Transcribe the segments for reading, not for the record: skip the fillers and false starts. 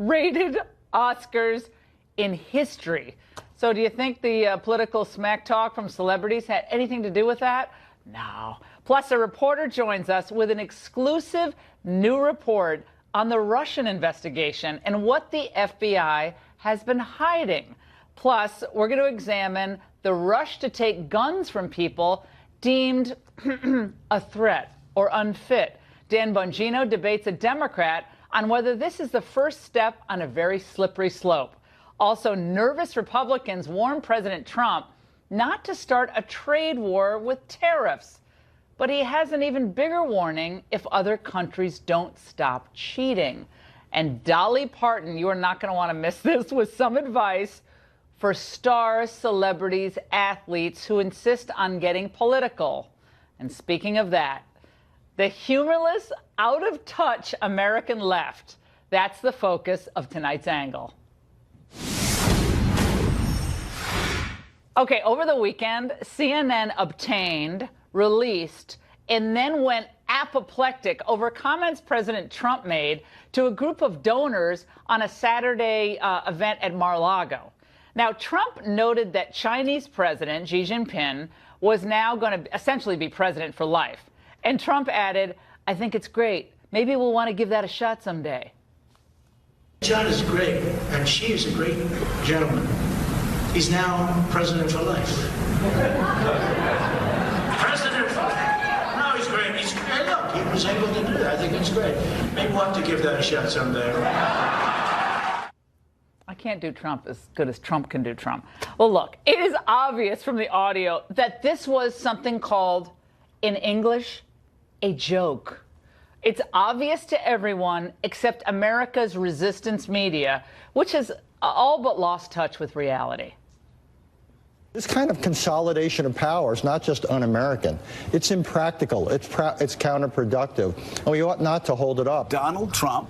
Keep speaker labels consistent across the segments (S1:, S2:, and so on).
S1: rated Oscars in history. So do you think the political smack talk from celebrities had anything to do with that? No. Plus, a reporter joins us with an exclusive new report on the Russian investigation and what the FBI has been hiding. Plus, we're going to examine the rush to take guns from people deemed a threat or unfit. Dan Bongino debates a Democrat on whether this is the first step on a very slippery slope. Also, nervous Republicans warn President Trump not to start a trade war with tariffs. But he has an even bigger warning if other countries don't stop cheating. And Dolly Parton, you are not going to want to miss this, with some advice for star celebrities, athletes who insist on getting political. And speaking of that, the humorless, out-of-touch American left. That's the focus of tonight's angle. Okay, over the weekend, CNN obtained, released, and then went apoplectic over comments President Trump made to a group of donors on a Saturday event at Mar-a-Lago. Now, Trump noted that Chinese President Xi Jinping was now going to essentially be president for life. And Trump added, "I think it's great. Maybe we'll want to give that a shot someday."
S2: China's great, and Xi is a great gentleman. He's now president for life. President for life. No, he's great. Hey, look, he was able to do that. I think it's great. Maybe we'll have to give that a shot someday.
S1: I can't do Trump as good as Trump can do Trump. Well, look, it is obvious from the audio that this was something called, in English, a joke. It's obvious to everyone except America's resistance media, which has all but lost touch with reality.
S3: This kind of consolidation of power is not just un-American. It's impractical. It's counterproductive. And we ought not to hold it up.
S4: Donald Trump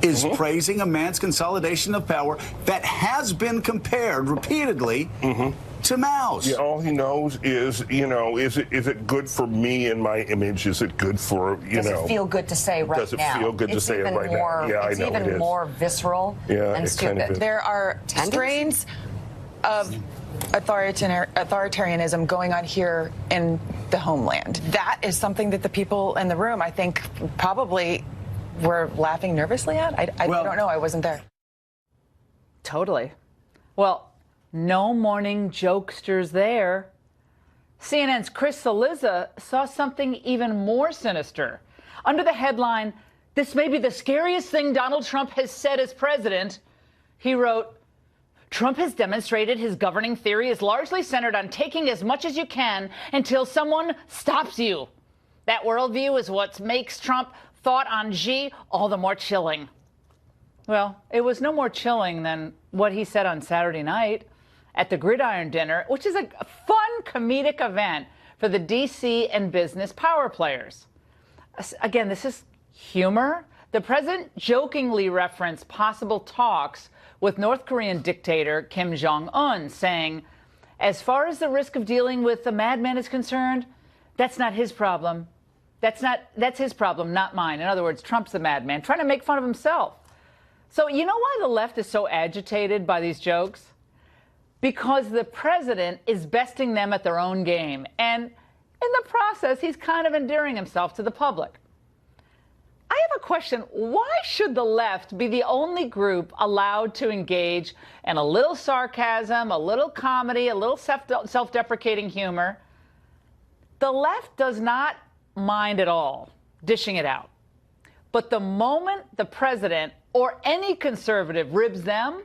S4: is praising a man's consolidation of power that has been compared repeatedly to Mao's.
S5: Yeah, all he knows is, is it good for me and my image? Is it good for,
S6: Does it feel good to say right now?
S5: Does it feel good to say it right now? Yeah, I know
S6: it's even more visceral and stupid.
S5: Kind of
S7: there are strains of authoritarianism going on here in the homeland. That is something that the people in the room, I think, probably were laughing nervously at. I don't know. I wasn't there.
S1: Totally. Well, no morning jokesters there. CNN's Chris Cillizza saw something even more sinister. Under the headline, "This may be the scariest thing Donald Trump has said as president," he wrote, "Trump has demonstrated his governing theory is largely centered on taking as much as you can until someone stops you. That worldview is what makes Trump thought on Xi all the more chilling." Well, it was no more chilling than what he said on Saturday night at the Gridiron Dinner, which is a fun comedic event for the D.C. and business power players. Again, this is humor. The president jokingly referenced possible talks with North Korean dictator Kim Jong-un, saying, "As far as the risk of dealing with the madman is concerned, that's not his problem. That's his problem, not mine." In other words, Trump's the madman, trying to make fun of himself. So you know why the left is so agitated by these jokes? Because the president is besting them at their own game. And in the process, he's kind of endearing himself to the public. I have a question. Why should the left be the only group allowed to engage in a little sarcasm, a little comedy, a little self-deprecating humor? The left does not mind at all dishing it out. But the moment the president or any conservative ribs them,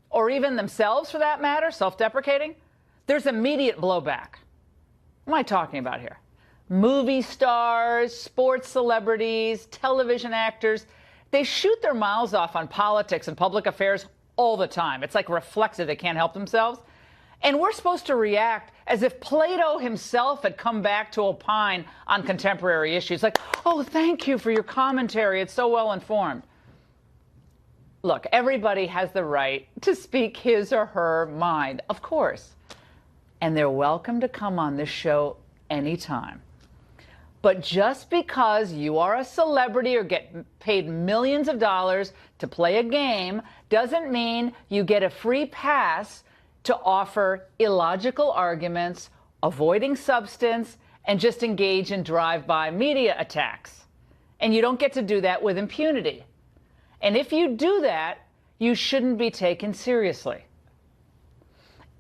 S1: or even themselves for that matter, self-deprecating, there's immediate blowback. What am I talking about here? Movie stars, sports celebrities, television actors, they shoot their mouths off on politics and public affairs all the time. It's like reflexive. They can't help themselves. And we're supposed to react as if Plato himself had come back to opine on contemporary issues. Like, "Oh, thank you for your commentary. It's so well informed." Look, everybody has the right to speak his or her mind, of course. And they're welcome to come on this show anytime. But just because you are a celebrity or get paid millions of dollars to play a game doesn't mean you get a free pass to offer illogical arguments, avoiding substance, and just engage in drive-by media attacks. And you don't get to do that with impunity. And if you do that, you shouldn't be taken seriously.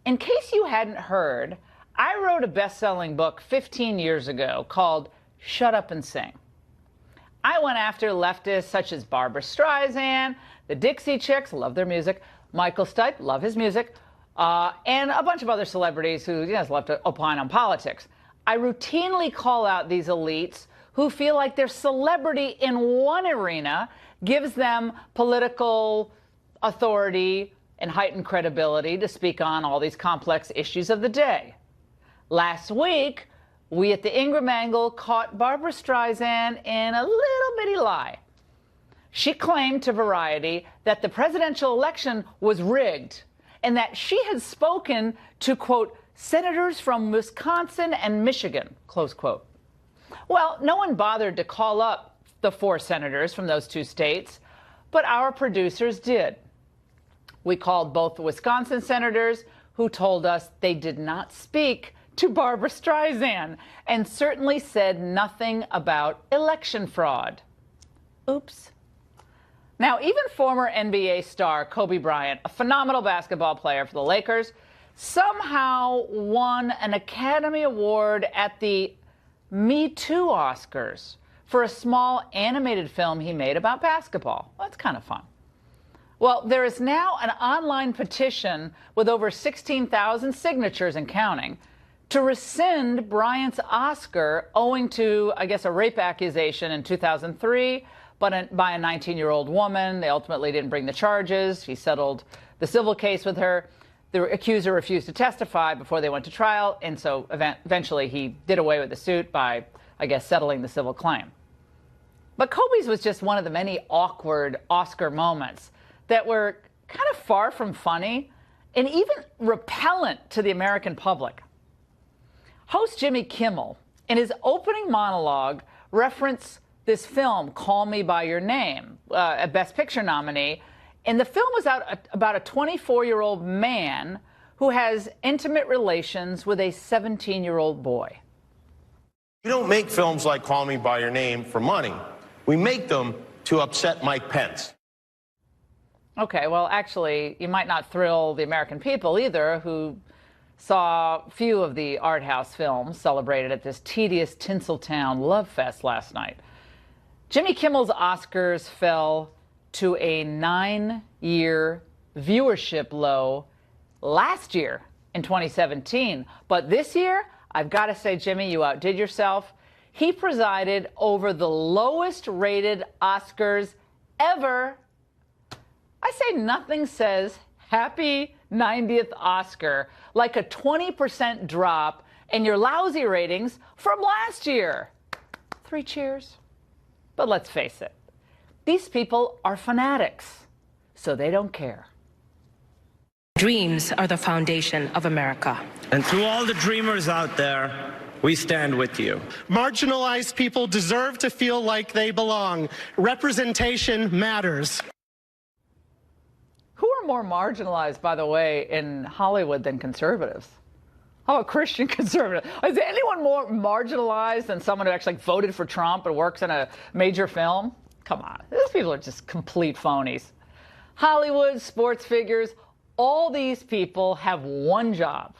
S1: In case you hadn't heard, I wrote a best-selling book 15 years ago called Shut Up and Sing. I went after leftists such as Barbra Streisand, the Dixie Chicks, love their music, Michael Stipe, love his music, and a bunch of other celebrities who love to opine on politics. I routinely call out these elites who feel like their celebrity in one arena gives them political authority and heightened credibility to speak on all these complex issues of the day. Last week, we at the Ingraham angle caught Barbra Streisand in a little bitty lie. She claimed to Variety that the presidential election was rigged and that she had spoken to, quote, senators from Wisconsin and Michigan, close quote. Well, no one bothered to call up the 4 senators from those 2 states, but our producers did. We called both the Wisconsin senators, who told us they did not speak to Barbra Streisand and certainly said nothing about election fraud. Oops. Now, even former NBA star Kobe Bryant, a phenomenal basketball player for the Lakers, somehow won an Academy Award at the Me Too Oscars for a small animated film he made about basketball. Well, that's kind of fun. Well, there is now an online petition with over 16,000 signatures and counting to rescind Bryant's Oscar owing to, I guess, a rape accusation in 2003 but by a 19-year-old woman. They ultimately didn't bring the charges. He settled the civil case with her. The accuser refused to testify before they went to trial, and so eventually he did away with the suit by, I guess, settling the civil claim. But Kobe's was just one of the many awkward Oscar moments that were kind of far from funny and even repellent to the American public. Host Jimmy Kimmel, in his opening monologue, referenced this film, Call Me By Your Name, a Best Picture nominee. And the film was about a 24-year-old man who has intimate relations with a 17-year-old boy.
S8: We don't make films like Call Me By Your Name for money. We make them to upset Mike Pence.
S1: Okay, well, actually, you might not thrill the American people either, who saw few of the art house films celebrated at this tedious Tinseltown love fest last night. Jimmy Kimmel's Oscars fell to a 9-year viewership low last year in 2017. But this year, I've got to say, Jimmy, you outdid yourself. He presided over the lowest rated Oscars ever. I say nothing says happy 90th Oscar like a 20% drop in your lousy ratings from last year. 3 cheers. But let's face it, these people are fanatics, so they don't care.
S9: Dreams are the foundation of America.
S10: And to all the dreamers out there, we stand with you.
S11: Marginalized people deserve to feel like they belong. Representation matters.
S1: Who are more marginalized, by the way, in Hollywood than conservatives? How about Christian conservatives? Is there anyone more marginalized than someone who actually voted for Trump and works in a major film? Come on, these people are just complete phonies. Hollywood, sports figures, all these people have one job.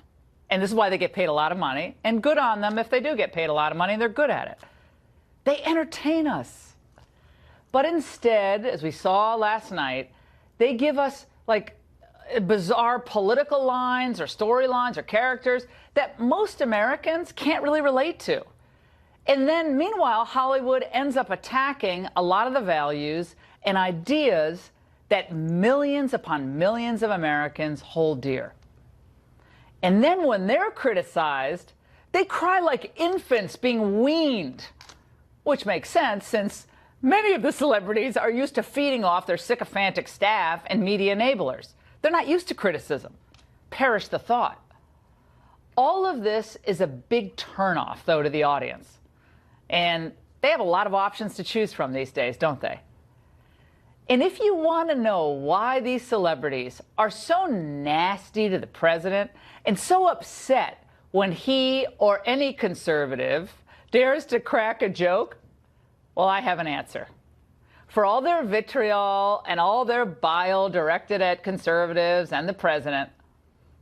S1: And this is why they get paid a lot of money. And good on them if they do get paid a lot of money, they're good at it. They entertain us. But instead, as we saw last night, they give us like bizarre political lines or storylines or characters that most Americans can't really relate to. And then, meanwhile, Hollywood ends up attacking a lot of the values and ideas that millions upon millions of Americans hold dear. And then when they're criticized, they cry like infants being weaned, which makes sense since many of the celebrities are used to feeding off their sycophantic staff and media enablers. They're not used to criticism. Perish the thought. All of this is a big turnoff, though, to the audience. And they have a lot of options to choose from these days, don't they? And if you want to know why these celebrities are so nasty to the president and so upset when he or any conservative dares to crack a joke, well, I have an answer. For all their vitriol and all their bile directed at conservatives and the president,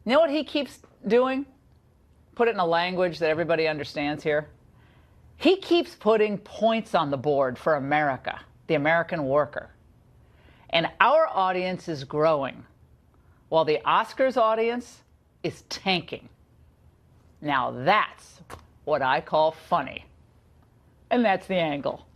S1: you know what he keeps doing? Put it in a language that everybody understands here. He keeps putting points on the board for America, the American worker. And our audience is growing, while the Oscars audience is tanking. Now that's what I call funny. And that's The Angle.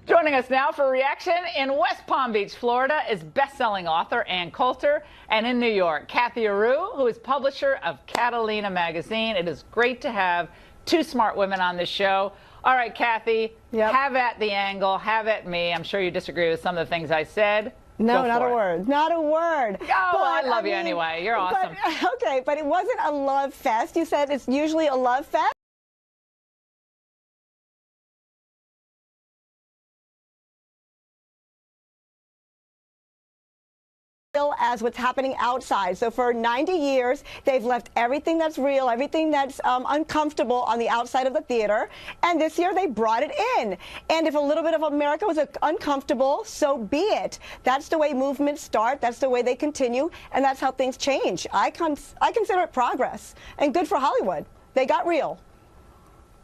S1: Joining us now for reaction in West Palm Beach, Florida, is best-selling author Ann Coulter, and in New York, Kathy Aru, who is publisher of Catalina magazine. It is great to have two smart women on this show. All right, Kathy, have at The Angle, have at me. I'm sure you disagree with some of the things I said.
S12: No, not a word. Not a word.
S1: Oh, I love you anyway. You're awesome.
S12: Okay, but it wasn't a love fest. You said it's usually a love fest. As what's happening outside. So for 90 years, they've left everything that's real, everything that's uncomfortable on the outside of the theater. And this year they brought it in. And if a little bit of America was uncomfortable, so be it. That's the way movements start. That's the way they continue. And that's how things change. I consider it progress and good for Hollywood. They got real.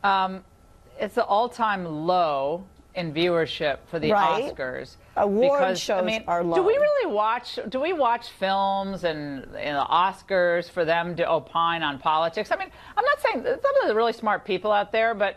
S1: It's the all-time low in viewership for the Oscars.
S12: Award shows are low.
S1: Do we watch films and the Oscars for them to opine on politics? I mean, I'm not saying some of the really smart people out there, but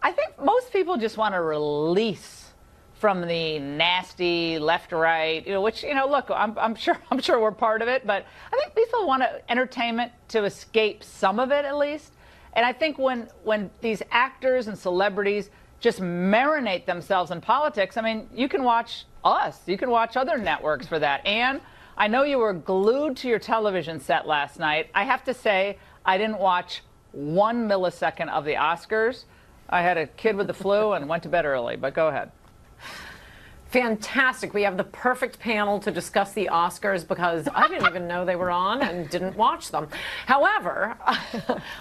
S1: I think most people just want to release from the nasty left-right, which, look, I'm sure we're part of it, but I think people want entertainment to escape some of it at least. And I think when these actors and celebrities just marinate themselves in politics, I mean, you can watch us. You can watch other networks for that. And I know you were glued to your television set last night. I have to say, I didn't watch 1 millisecond of the Oscars. I had a kid with the flu and went to bed early, but go ahead.
S13: Fantastic. We have the perfect panel to discuss the Oscars because I didn't even know they were on and didn't watch them. However,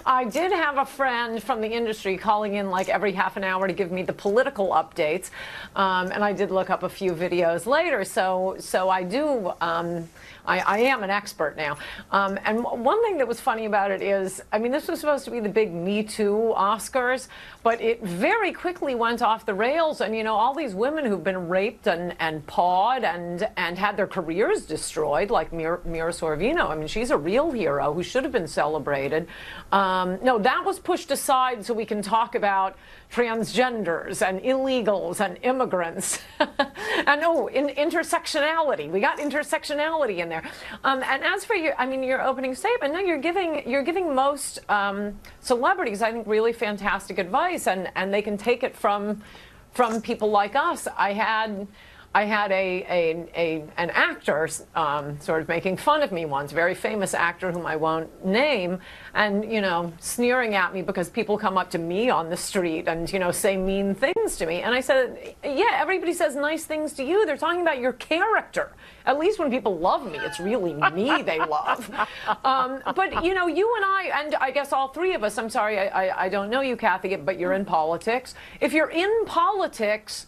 S13: I did have a friend from the industry calling in like every half an hour to give me the political updates. And I did look up a few videos later. So I do, I am an expert now. And one thing that was funny about it is, I mean, this was supposed to be the big Me Too Oscars, but it very quickly went off the rails. And, all these women who've been raped and pawed and had their careers destroyed, like Mira Sorvino. I mean, she's a real hero who should have been celebrated. No, that was pushed aside so we can talk about transgenders and illegals and immigrants. And intersectionality. We got intersectionality in there. And as for your opening statement, no, you're giving most celebrities, I think, really fantastic advice, and they can take it from people like us. I had an actor sort of making fun of me once, very famous actor whom I won't name, and sneering at me because people come up to me on the street and say mean things to me. And I said, yeah, everybody says nice things to you. They're talking about your character. At least when people love me, it's really me they love. But you and I, and I guess all three of us, I'm sorry, I don't know you, Kathy, but you're in politics. If you're in politics,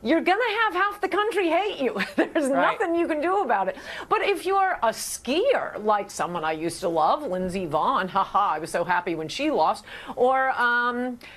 S13: you're going to have half the country hate you. There's nothing you can do about it. But if you're a skier, like someone I used to love, Lindsey Vonn, haha, I was so happy when she lost, or,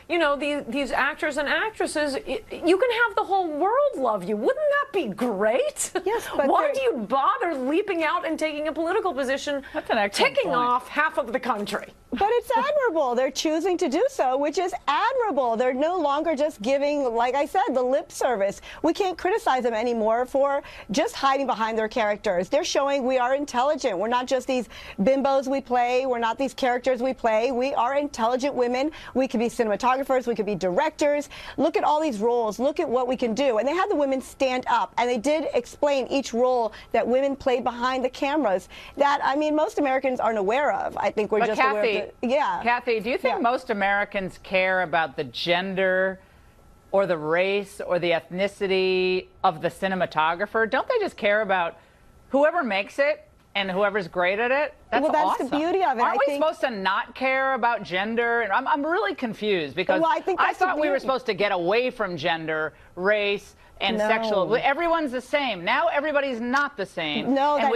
S13: these actors and actresses, you can have the whole world love you. Wouldn't that be great?
S12: Yes, but
S13: why do you bother leaping out and taking a political position, ticking off half of the country?
S12: But it's admirable. They're choosing to do so, which is admirable. They're no longer just giving, like I said, the lip service. We can't criticize them anymore for just hiding behind their characters. They're showing we are intelligent. We're not just these bimbos we play. We're not these characters we play. We are intelligent women. We could be cinematographers. We could be directors. Look at all these roles. Look at what we can do. And they had the women stand up, and they did explain each role that women played behind the cameras that, I mean, most Americans aren't aware of. I think we're just aware of yeah.
S1: Kathy, do you think most Americans care about the gender or the race or the ethnicity of the cinematographer? Don't they just care about whoever makes it and whoever's great at it? That's
S12: awesome. The beauty of it.
S1: Aren't we supposed to not care about gender? And I'm really confused because I thought we were supposed to get away from gender, race, and sexual. Everyone's the same. Now everybody's not the same.
S12: No,
S1: and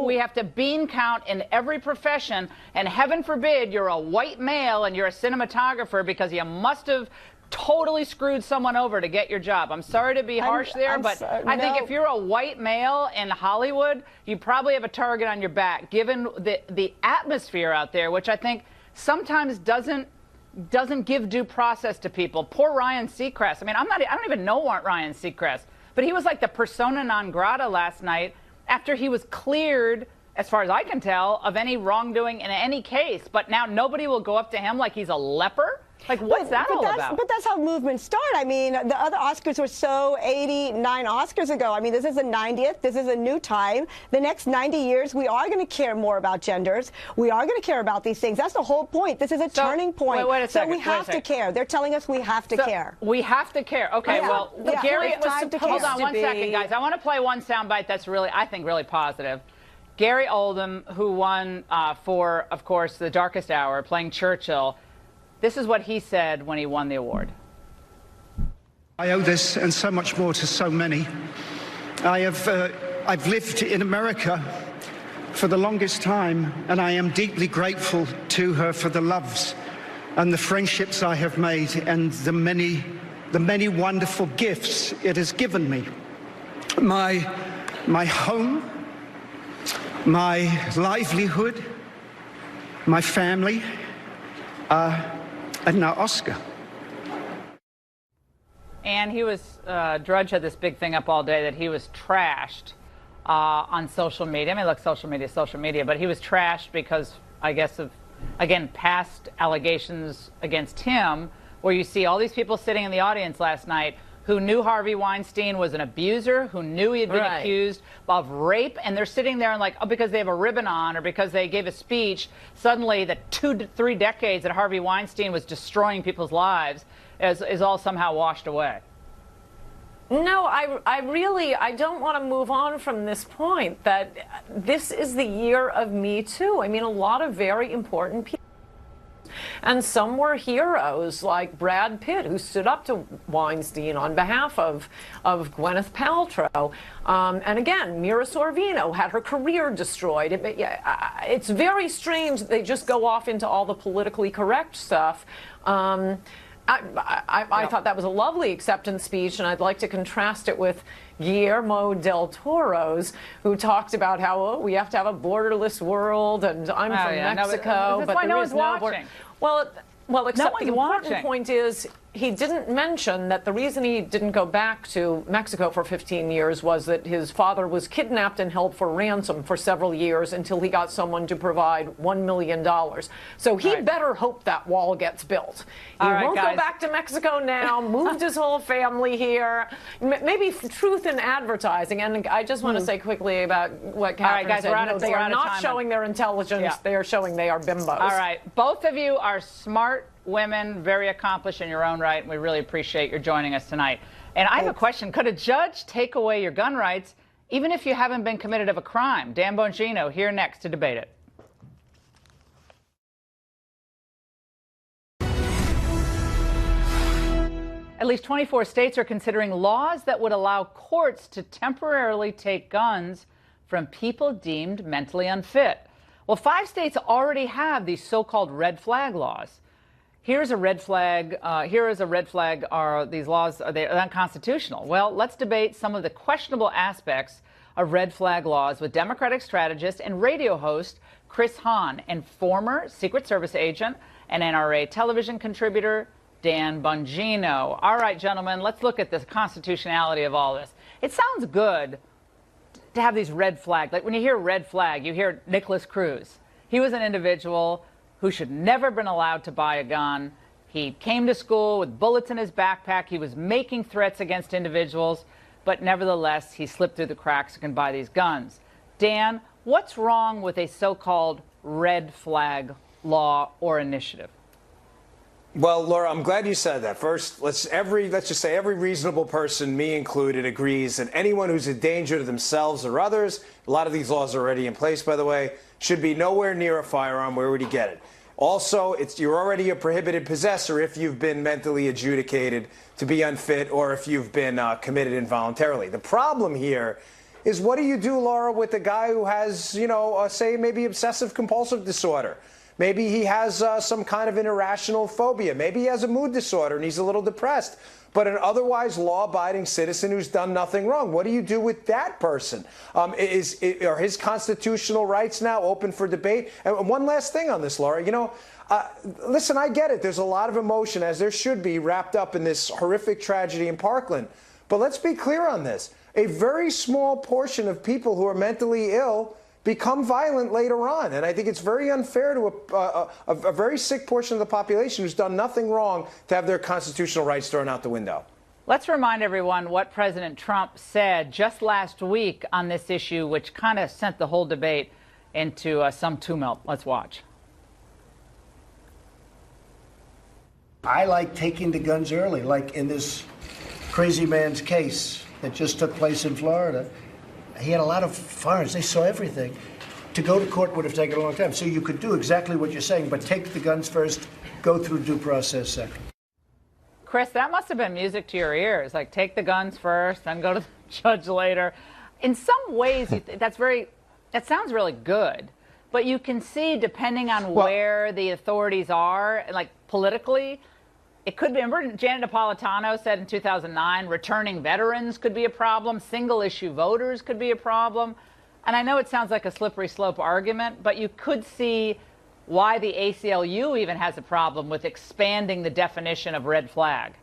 S1: we have to bean count in every profession. And heaven forbid you're a white male and you're a cinematographer because you must have totally screwed someone over to get your job. I'm sorry to be harsh there, but I think if you're a white male in Hollywood, you probably have a target on your back, given the atmosphere out there, which I think sometimes doesn't give due process to people. Poor Ryan Seacrest. I mean, I don't even know Ryan Seacrest, but he was like the persona non grata last night after he was cleared, as far as I can tell, of any wrongdoing in any case. But now nobody will go up to him like he's a leper. Like, what's that all about?
S12: But that's how movements start. I mean, the other Oscars were so 89 Oscars ago. I mean, this is the 90th. This is a new time. The next 90 years, we are going to care more about genders. We are going to care about these things. That's the whole point. This is a turning point.
S1: Wait a second.
S12: So we have to care. They're telling us we have to care.
S1: We have to care. Okay, well, Gary, hold on one second, guys. I want to play one soundbite that's really, I think, really positive. Gary Oldham, who won for, of course, The Darkest Hour, playing Churchill. This is what he said when he won the award.
S14: I owe this and so much more to so many. I've lived in America for the longest time, and I am deeply grateful to her for the loves and the friendships I have made and the many wonderful gifts it has given me. My home, my livelihood, my family, and now Oscar.
S1: And he was, Drudge had this big thing up all day that he was trashed on social media. I mean, look, social media, but he was trashed because, I guess, of, again, past allegations against him, where you see all these people sitting in the audience last night who knew Harvey Weinstein was an abuser, who knew he had been accused of rape, and they're sitting there and like, oh, because they have a ribbon on or because they gave a speech, suddenly the 2 to 3 decades that Harvey Weinstein was destroying people's lives is all somehow washed away.
S13: No, I don't want to move on from this point that this is the year of Me Too. I mean, a lot of very important people. And some were heroes like Brad Pitt, who stood up to Weinstein on behalf of Gwyneth Paltrow. And again, Mira Sorvino had her career destroyed. It's very strange that they just go off into all the politically correct stuff. I thought that was a lovely acceptance speech, and I'd like to contrast it with Guillermo del Toro's, who talked about how we have to have a borderless world, and I'm from Mexico, but there is no border. Well, except the important point is he didn't mention that the reason he didn't go back to Mexico for 15 years was that his father was kidnapped and held for ransom for several years until he got someone to provide $1 million. So he better hope that wall gets built. He won't go back to Mexico now, moved his whole family here. Maybe truth in advertising. And I just want to say quickly about what Catherine said. They are not showing their intelligence. They are showing they are bimbos.
S1: All right. Both of you are smart women, very accomplished in your own right, and we really appreciate your joining us tonight. And I have a question. Could a judge take away your gun rights even if you haven't been committed of a crime? Dan Bongino here next to debate it. At least 24 states are considering laws that would allow courts to temporarily take guns from people deemed mentally unfit. Well, 5 states already have these so-called red flag laws. Here's a red flag. Are these laws, are they unconstitutional? Well, let's debate some of the questionable aspects of red flag laws with Democratic strategist and radio host Chris Hahn and former Secret Service agent and NRA television contributor Dan Bongino. All right, gentlemen, let's look at the constitutionality of all this. It sounds good to have these red flags. Like when you hear red flag, you hear Nicholas Cruz. He was an individual who should never have been allowed to buy a gun. He came to school with bullets in his backpack. He was making threats against individuals, but nevertheless, he slipped through the cracks and can buy these guns. Dan, what's wrong with a so-called red flag law or initiative?
S15: Well, Laura, I'm glad you said that. First, let's just say every reasonable person, me included, agrees that anyone who's a danger to themselves or others, a lot of these laws are already in place, by the way, should be nowhere near a firearm. Where would he get it? Also, you're already a prohibited possessor if you've been mentally adjudicated to be unfit or if you've been committed involuntarily. The problem here is, what do you do, Laura, with a guy who has, say maybe obsessive compulsive disorder? Maybe he has some kind of an irrational phobia. Maybe he has a mood disorder and he's a little depressed. But an otherwise law-abiding citizen who's done nothing wrong, what do you do with that person? Are his constitutional rights now open for debate? And one last thing on this, Laura. Listen, I get it. There's a lot of emotion, as there should be, wrapped up in this horrific tragedy in Parkland. But let's be clear on this. A very small portion of people who are mentally ill become violent later on. And I think it's very unfair to a very sick portion of the population who's done nothing wrong to have their constitutional rights thrown out the window.
S1: Let's remind everyone what President Trump said just last week on this issue, which kind of sent the whole debate into some tumult. Let's watch.
S16: I like taking the guns early, like in this crazy man's case that just took place in Florida. He had a lot of firearms. They saw everything. To go to court would have taken a long time. So you could do exactly what you're saying, but take the guns first, go through due process second.
S1: Chris, that must have been music to your ears. Like, take the guns first, then go to the judge later. In some ways, that sounds really good. But you can see, depending on where the authorities are, like politically, it could be. Remember, Janet Napolitano said in 2009, returning veterans could be a problem. Single-issue voters could be a problem. And I know it sounds like a slippery slope argument, but you could see why the ACLU even has a problem with expanding the definition of red flag.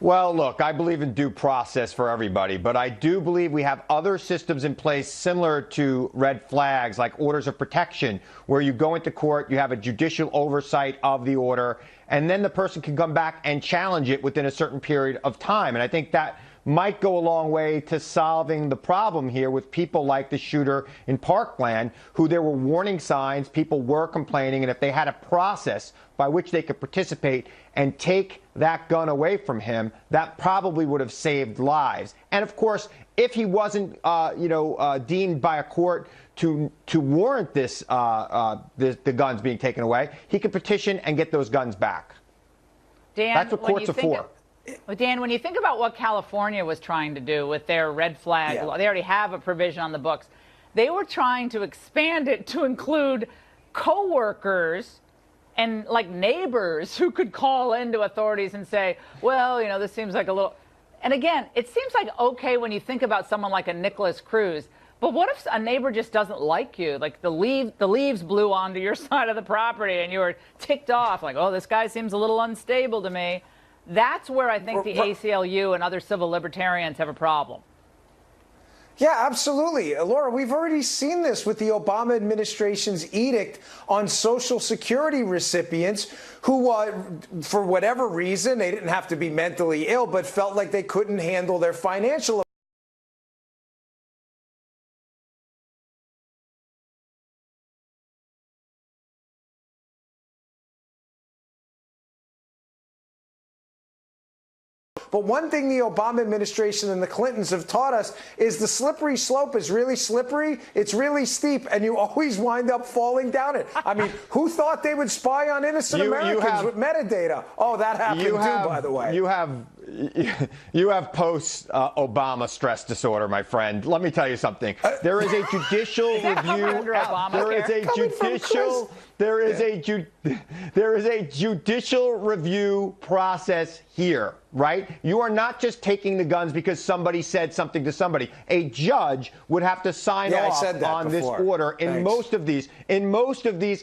S17: Well, look, I believe in due process for everybody, but I do believe we have other systems in place similar to red flags, like orders of protection, where you go into court, you have a judicial oversight of the order, and then the person can come back and challenge it within a certain period of time. And I think that might go a long way to solving the problem here with people like the shooter in Parkland, who there were warning signs, people were complaining, and if they had a process by which they could participate and take that gun away from him, that probably would have saved lives. And of course, if he wasn't, deemed by a court to warrant this, the guns being taken away, he could petition and get those guns back.
S1: Dan,
S17: that's what courts are for.
S1: Dan, when you think about what California was trying to do with their red flag law, they already have a provision on the books. They were trying to expand it to include coworkers and like neighbors who could call into authorities and say, well, this seems like a little. And again, it seems like okay when you think about someone like a Nicholas Cruz. But what if a neighbor just doesn't like you? Like the leaves blew onto your side of the property and you were ticked off, like, oh, this guy seems a little unstable to me. That's where I think the ACLU and other civil libertarians have a problem.
S15: Yeah, absolutely. Laura, we've already seen this with the Obama administration's edict on Social Security recipients who, for whatever reason, they didn't have to be mentally ill, but felt like they couldn't handle their financial But one thing the Obama administration and the Clintons have taught us is the slippery slope is really slippery. It's really steep, and you always wind up falling down it. I mean, who thought they would spy on innocent Americans with metadata? Oh, that happened too, by the way.
S17: You have post-Obama stress disorder, my friend. Let me tell you something. There is a judicial review. There is a judicial review process here, right? You are not just taking the guns because somebody said something to somebody. A judge would have to sign off on this order in most of these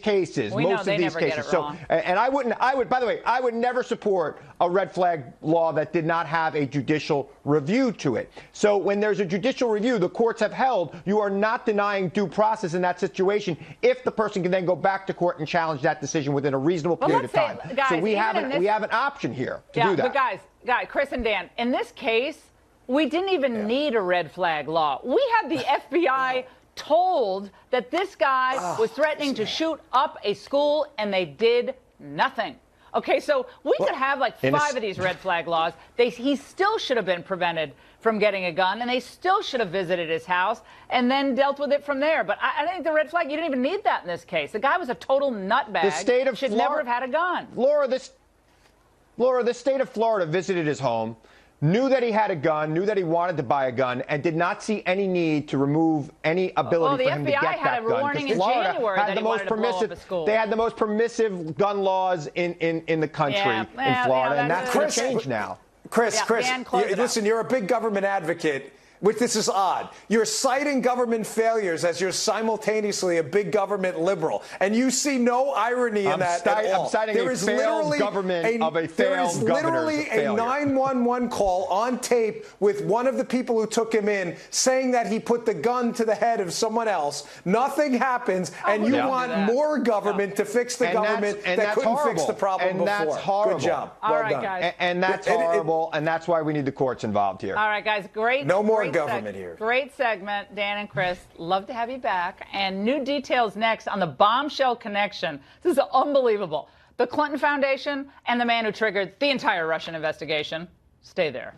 S17: cases. So, and I would, by the way, I would never support a red flag law that did not have a judicial review to it. So when there's a judicial review, the courts have held you are not denying due process in that situation if the person can then go back to court and challenge that decision within a reasonable period of time.
S1: Guys,
S17: so we have an option here to do that.
S1: But guys, Chris and Dan, in this case, we didn't even need a red flag law. We had the FBI told that this guy was threatening to shoot up a school, and they did nothing. Okay, so we could have like 5 of these red flag laws. He still should have been prevented from getting a gun, and they still should have visited his house and then dealt with it from there. But I think the red flag, you didn't even need that in this case. The guy was a total nutbag.
S17: The state of
S1: should never have had a gun.
S17: Laura, the state of Florida visited his home, knew that he had a gun, knew that he wanted to buy a gun, and did not see any need to remove any ability for him to get that gun.
S1: The FBI had a warning in January that he wanted to blow up a school.
S17: They had the most permissive gun laws in the country in Florida, and that's going to change now.
S15: Chris, listen, you're a big government advocate. Which this is odd. You're citing government failures as you're simultaneously a big government liberal, and you see no irony in that at all.
S17: I'm citing a failed government of a failed governor's failure.
S15: There is literally a 911 call on tape with one of the people who took him in saying that he put the gun to the head of someone else. Nothing happens, and you want more government to fix the government that couldn't fix the problem before.
S17: And that's horrible.
S15: Good job.
S1: All right, guys.
S17: And that's horrible, and that's why we need the courts involved here.
S1: All right, guys. Great.
S15: No more government here.
S1: Great segment, Dan and Chris. Love to have you back. And new details next on the bombshell connection. This is unbelievable. The Clinton Foundation and the man who triggered the entire Russian investigation. Stay there.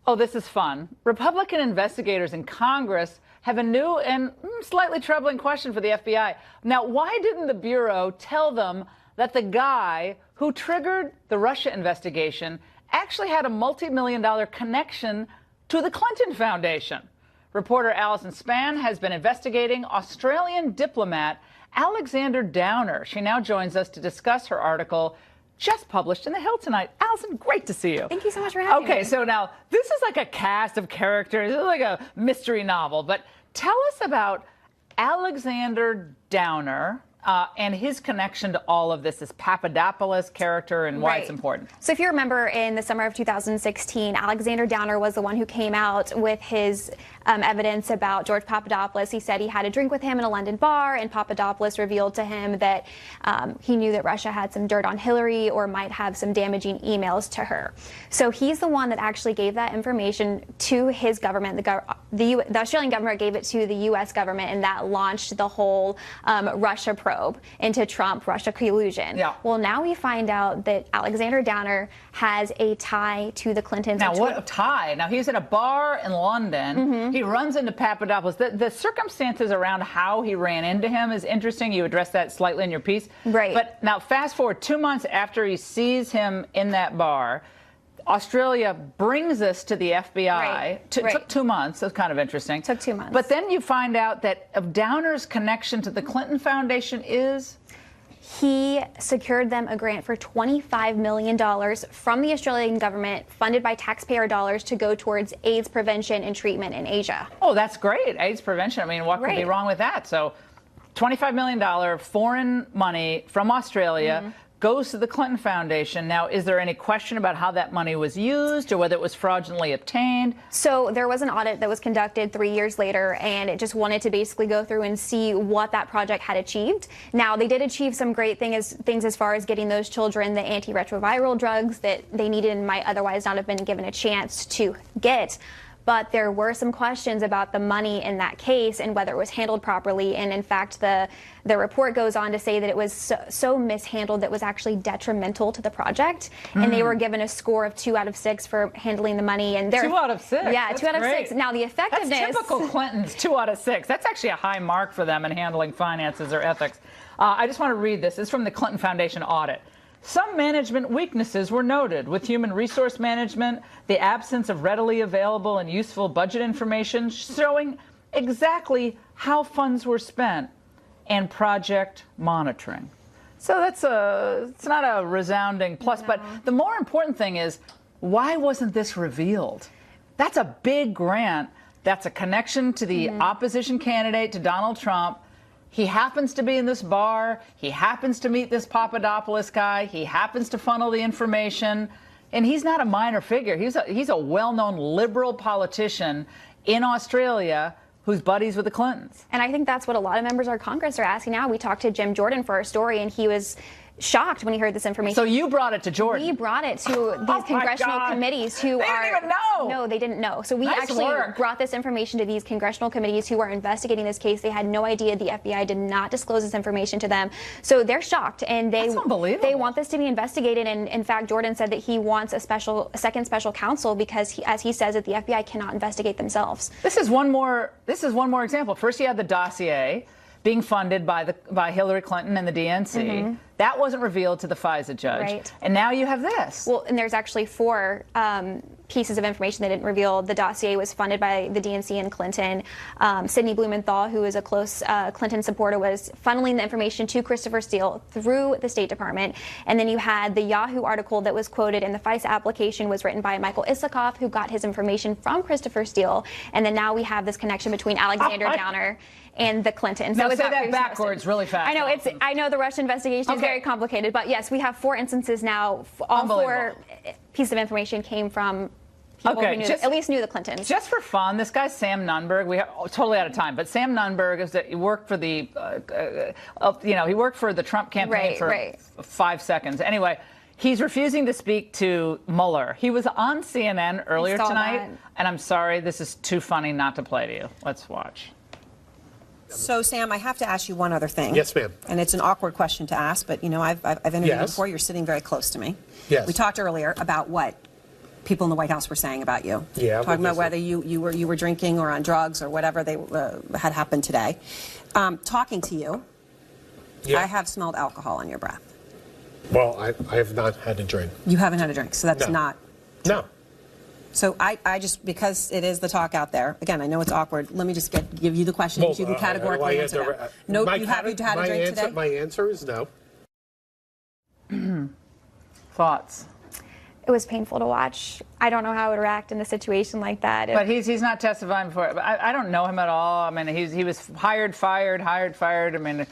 S1: Oh, this is fun. Republican investigators in Congress have a new and slightly troubling question for the FBI. Now, why didn't the Bureau tell them that the guy who triggered the Russia investigation actually had a multi-million-dollar connection to the Clinton Foundation? Reporter Alison Spann has been investigating Australian diplomat Alexander Downer. She now joins us to discuss her article just published in The Hill tonight. Alison, great to see you.
S18: Thank you so much for having me.
S1: Okay, so now this is like a cast of characters. This is like a mystery novel. But tell us about Alexander Downer. And his connection to all of this Papadopoulos character and why it's important.
S18: So if you remember, in the summer of 2016, Alexander Downer was the one who came out with his evidence about George Papadopoulos. He said he had a drink with him in a London bar, and Papadopoulos revealed to him that he knew that Russia had some dirt on Hillary or might have some damaging emails to her. So he's the one that actually gave that information to his government. The Australian government gave it to the U.S. government, and that launched the whole Russia probe into Trump-Russia collusion. Yeah. Well, now we find out that Alexander Downer has a tie to the Clintons.
S1: Now, what a tie? Now, he's at a bar in London. Mm-hmm. He runs into Papadopoulos. The circumstances around how he ran into him is interesting. You addressed that slightly in your piece.
S18: Right.
S1: But now, fast forward 2 months after he sees him in that bar, Australia brings this to the FBI.
S18: Right.
S1: It took 2 months. That's kind of interesting.
S18: Took 2 months.
S1: But then you find out that of Downer's connection to the Clinton Foundation is?
S18: He secured them a grant for $25 million from the Australian government, funded by taxpayer dollars, to go towards AIDS prevention and treatment in Asia.
S1: Oh, that's great. AIDS prevention. I mean, what could be wrong with that? So $25 million foreign money from Australia goes to the Clinton Foundation. Now, is there any question about how that money was used or whether it was fraudulently obtained?
S18: So there was an audit that was conducted 3 years later, and it just wanted to basically go through and see what that project had achieved. Now, they did achieve some great things as far as getting those children the antiretroviral drugs that they needed and might otherwise not have been given a chance to get. But there were some questions about the money in that case and whether it was handled properly. And in fact, the report goes on to say that it was so mishandled that it was actually detrimental to the project. And they were given a score of 2 out of 6 for handling the money. And
S1: 2 out of 6?
S18: Yeah,
S1: That's
S18: 2 out of
S1: great.
S18: 6. Now, the effectiveness.
S1: That's typical Clintons, 2 out of 6. That's actually a high mark for them in handling finances or ethics. I just want to read this. It's from the Clinton Foundation audit. Some management weaknesses were noted with human resource management, the absence of readily available and useful budget information showing exactly how funds were spent, and project monitoring. So it's not a resounding plus, but the more important thing is, why wasn't this revealed? That's a big grant. That's a connection to the opposition candidate, to Donald Trump. He happens to be in this bar. He happens to meet this Papadopoulos guy. He happens to funnel the information. And he's not a minor figure. He's a well-known liberal politician in Australia who's buddies with the Clintons.
S18: And I think that's what a lot of members of our Congress are asking now. We talked to Jim Jordan for our story, and he was shocked when he heard this information.
S1: So you brought it to Jordan.
S18: We brought it to these congressional committees who
S1: they didn't even know.
S18: No, they didn't know. So we
S1: Nice
S18: actually
S1: work.
S18: brought this information to these congressional committees who are investigating this case. They had no idea. The FBI did not disclose this information to them. So they're shocked, and they want this to be investigated. And in fact, Jordan said that he wants a second special counsel because, as he says, that the FBI cannot investigate themselves.
S1: This is one more example. First, you had the dossier being funded by Hillary Clinton and the DNC. That wasn't revealed to the FISA judge.
S18: Right.
S1: And now you have this.
S18: Well, and there's actually 4 pieces of information they didn't reveal. The dossier was funded by the DNC and Clinton. Sidney Blumenthal, who is a close Clinton supporter, was funneling the information to Christopher Steele through the State Department. And then you had the Yahoo article that was quoted in the FISA application was written by Michael Isikoff, who got his information from Christopher Steele. And then now we have this connection between Alexander Downer and the Clintons.
S1: Now say that backwards really fast.
S18: I know the Russian investigation is very complicated, but yes, we have 4 instances now. All 4 pieces of information came from people who at least knew the Clintons.
S1: Just for fun, this guy Sam Nunberg, we have totally out of time, but Sam Nunberg he worked for the he worked for the Trump campaign for 5 seconds. Anyway, he's refusing to speak to Mueller. He was on CNN earlier tonight, and I'm sorry, this is too funny not to play to you. Let's watch.
S19: So, Sam, I have to ask you one other thing.
S20: Yes, ma'am.
S19: And it's an awkward question to ask, but, I've interviewed you before. You're sitting very close to me.
S20: Yes.
S19: We talked earlier about what people in the White House were saying about you.
S20: Yeah.
S19: Talking about whether you were drinking or on drugs or whatever they had happened today. Talking to you, I have smelled alcohol on your breath.
S20: Well, I have not had a drink.
S19: You haven't had a drink, so that's not...
S20: No.
S19: So I just, because it is the talk out there, again, I know it's awkward, let me just give you the question that you can categorically answer that. No, you haven't had a drink today?
S20: My answer is no.
S1: Thoughts?
S18: It was painful to watch. I don't know how I would react in a situation like that.
S1: But he's not testifying before. I don't know him at all. I mean, he was hired, fired. I mean,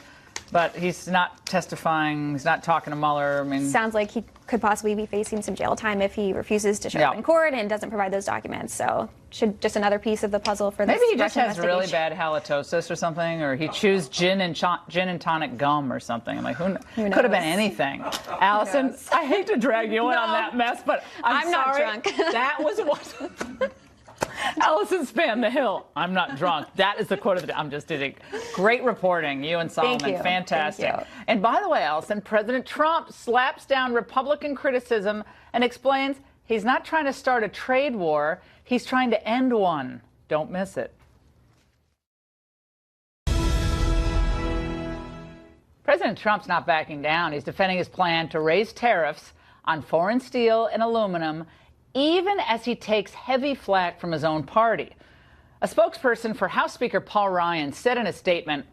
S1: but he's not testifying. He's not talking to Mueller. I mean,
S18: sounds like he could possibly be facing some jail time if he refuses to show up in court and doesn't provide those documents. So, just another piece of the puzzle for this.
S1: Maybe he just
S18: Russian
S1: has really bad halitosis or something, or he chews gin and tonic gum or something. I'm like, who could have been anything. Allison, I hate to drag you in on that mess, but I'm sorry.
S18: Not drunk.
S1: That was what. Allison spanned the hill. I'm not drunk. That is the quote of the day. I'm just kidding. Great reporting, you and Solomon.
S18: Thank you.
S1: Fantastic.
S18: Thank you.
S1: And by the way, Allison, President Trump slaps down Republican criticism and explains he's not trying to start a trade war. He's trying to end one. Don't miss it. President Trump's not backing down. He's defending his plan to raise tariffs on foreign steel and aluminum, even as he takes heavy flack from his own party. A spokesperson for House Speaker Paul Ryan said in a statement,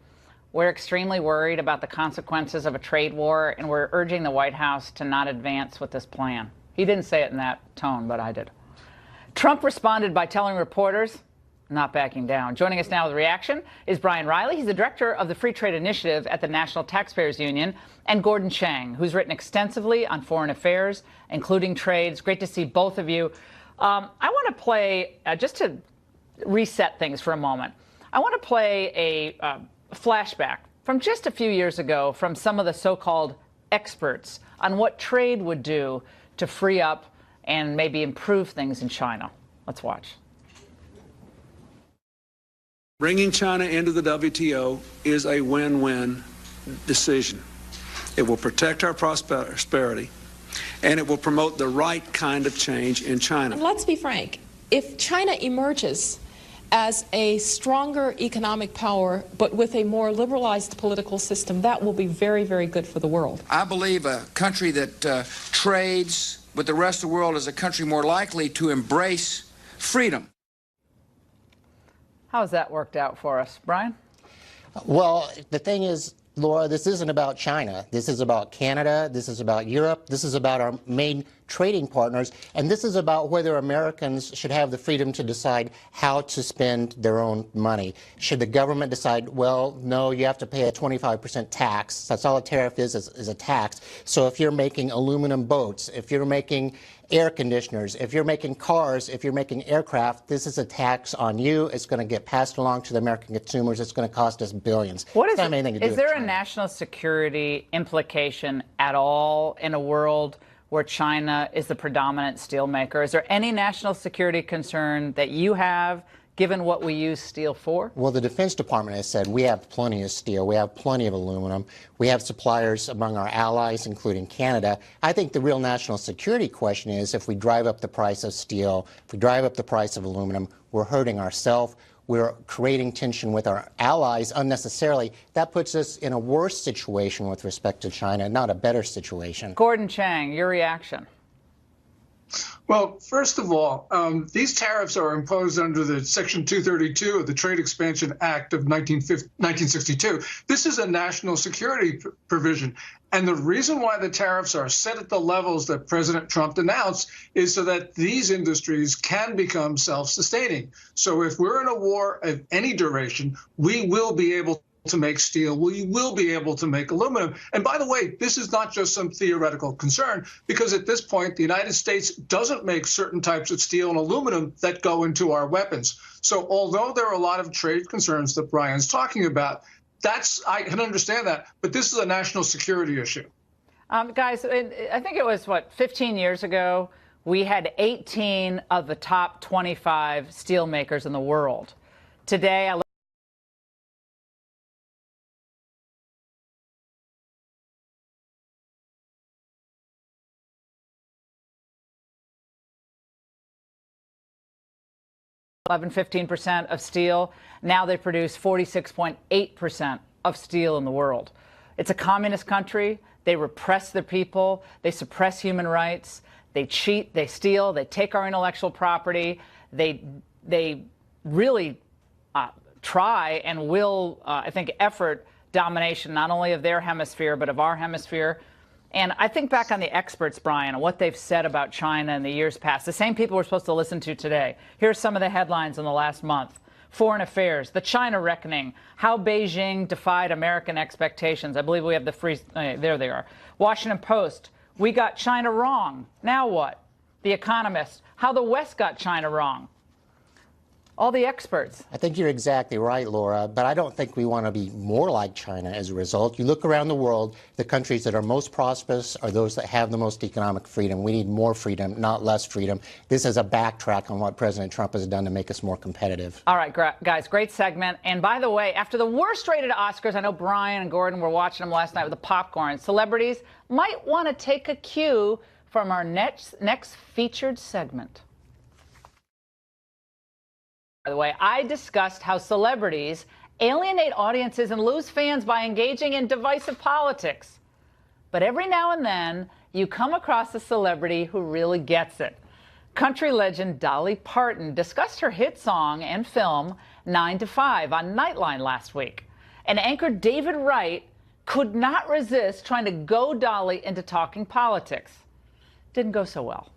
S1: "We're extremely worried about the consequences of a trade war, and we're urging the White House to not advance with this plan." He didn't say it in that tone, but I did. Trump responded by telling reporters, not backing down. Joining us now with a reaction is Brian Riley. He's the director of the Free Trade Initiative at the National Taxpayers Union, and Gordon Chang, who's written extensively on foreign affairs, including trades. Great to see both of you. I want to play, just to reset things for a moment, I want to play a flashback from just a few years ago from some of the so-called experts on what trade would do to free up and maybe improve things in China. Let's watch.
S21: Bringing China into the WTO is a win-win decision. It will protect our prosperity, and it will promote the right kind of change in China.
S22: And let's be frank, if China emerges as a stronger economic power, but with a more liberalized political system, that will be very, very good for the world.
S23: I believe a country that trades with the rest of the world is a country more likely to embrace freedom.
S1: How's that worked out for us, Brian?
S24: Well, the thing is, Laura, this isn't about China. This is about Canada. This is about Europe. This is about our main trading partners. And this is about whether Americans should have the freedom to decide how to spend their own money. Should the government decide, well, no, you have to pay a 25% tax. That's all a tariff is a tax. So if you're making aluminum boats, if you're making air conditioners, if you're making cars, if you're making aircraft, this is a tax on you. It's going to get passed along to the American consumers. It's going to cost us billions.
S1: What is,
S24: is
S1: there a national security implication at all in a world where China is the predominant steel maker? Is there any national security concern that you have, given what we use steel for?
S24: Well, the Defense Department has said we have plenty of steel, we have plenty of aluminum, we have suppliers among our allies, including Canada. I think the real national security question is if we drive up the price of steel, if we drive up the price of aluminum, we're hurting ourselves. We're creating tension with our allies unnecessarily. That puts us in a worse situation with respect to China, not a better situation.
S1: Gordon Chang, your reaction?
S2: Well, first of all, these tariffs are imposed under the Section 232 of the Trade Expansion Act of 1962. This is a national security provision. And the reason why the tariffs are set at the levels that President Trump announced is so that these industries can become self-sustaining. So if we're in a war of any duration, we will be able to make steel, we will be able to make aluminum. And by the way, this is not just some theoretical concern, because at this point, the United States doesn't make certain types of steel and aluminum that go into our weapons. So although there are a lot of trade concerns that Brian's talking about, I can understand that, but this is a national security issue.
S1: Guys, I think it was, 15 years ago, we had 18 of the top 25 steel makers in the world. Today, 15% of steel. Now they produce 46.8% of steel in the world. It's a communist country. They repress their people. They suppress human rights. They cheat. They steal. They take our intellectual property. They really try and will, I think, effort domination not only of their hemisphere but of our hemisphere. And I think back on the experts, Brian, and what they've said about China in the years past, the same people we're supposed to listen to today. Here's some of the headlines in the last month. Foreign Affairs, the China reckoning, how Beijing defied American expectations. I believe we have the free, there they are. Washington Post, we got China wrong. Now what? The Economist, how the West got China wrong. All the experts.
S24: I think you're exactly right, Laura, but I don't think we want to be more like China as a result. You look around the world, the countries that are most prosperous are those that have the most economic freedom. We need more freedom, not less freedom. This is a backtrack on what President Trump has done to make us more competitive.
S1: All right, guys, great segment. And by the way, after the worst-rated Oscars, I know Brian and Gordon were watching them last night with the popcorn. Celebrities might want to take a cue from our next featured segment. By the way, I discussed how celebrities alienate audiences and lose fans by engaging in divisive politics. But every now and then, you come across a celebrity who really gets it. Country legend Dolly Parton discussed her hit song and film 9 to 5 on Nightline last week. And anchor David Wright could not resist trying to goad Dolly into talking politics. Didn't go so well.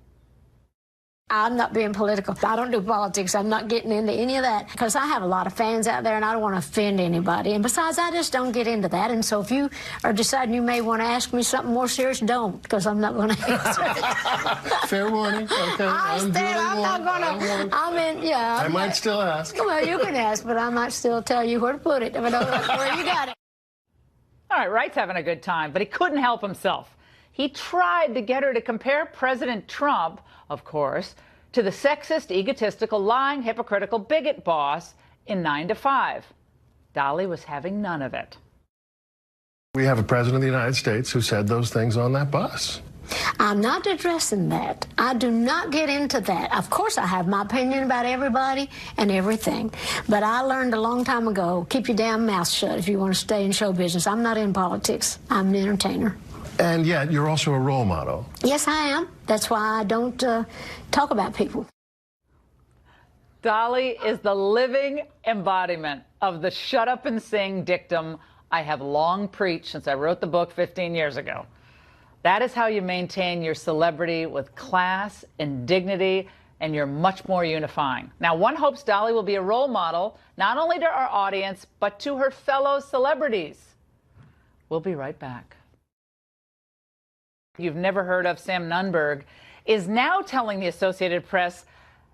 S3: I'm not being political. I don't do politics. I'm not getting into any of that because I have a lot of fans out there and I don't want to offend anybody. And besides, I just don't get into that. And so if you are deciding you may want to ask me something more serious, don't, because I'm not going to answer.
S20: Fair warning. Okay.
S3: I'm not going to.
S20: I might still ask.
S3: Well, you can ask, but I might still tell you where to put it if I don't know where you got it.
S1: All right, Wright's having a good time, but he couldn't help himself. He tried to get her to compare President Trump, of course, to the sexist, egotistical, lying, hypocritical bigot boss in 9 to 5. Dolly was having none of it.
S20: We have a president of the United States who said those things on that bus.
S3: I'm not addressing that. I do not get into that. Of course, I have my opinion about everybody and everything. But I learned a long time ago, keep your damn mouth shut if you want to stay in show business. I'm not in politics. I'm an entertainer.
S20: And yet, you're also a role model.
S3: Yes, I am. That's why I don't talk about people.
S1: Dolly is the living embodiment of the shut up and sing dictum I have long preached since I wrote the book 15 years ago. That is how you maintain your celebrity with class and dignity, and you're much more unifying. Now, one hopes Dolly will be a role model, not only to our audience, but to her fellow celebrities. We'll be right back. You've never heard of Sam Nunberg is now telling the Associated Press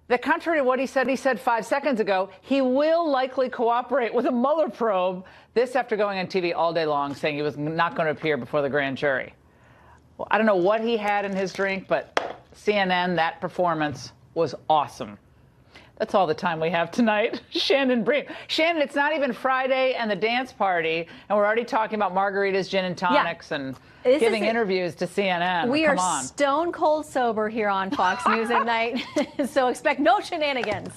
S1: that contrary to what he said 5 seconds ago, he will likely cooperate with a Mueller probe. This after going on TV all day long saying he was not going to appear before the grand jury. Well, I don't know what he had in his drink, but CNN, that performance was awesome. That's all the time we have tonight. Shannon Bream. Shannon, it's not even Friday and the dance party, and we're already talking about margaritas, gin and tonics, and giving interviews to CNN.
S4: We are stone cold sober here on Fox News at night, so expect no shenanigans.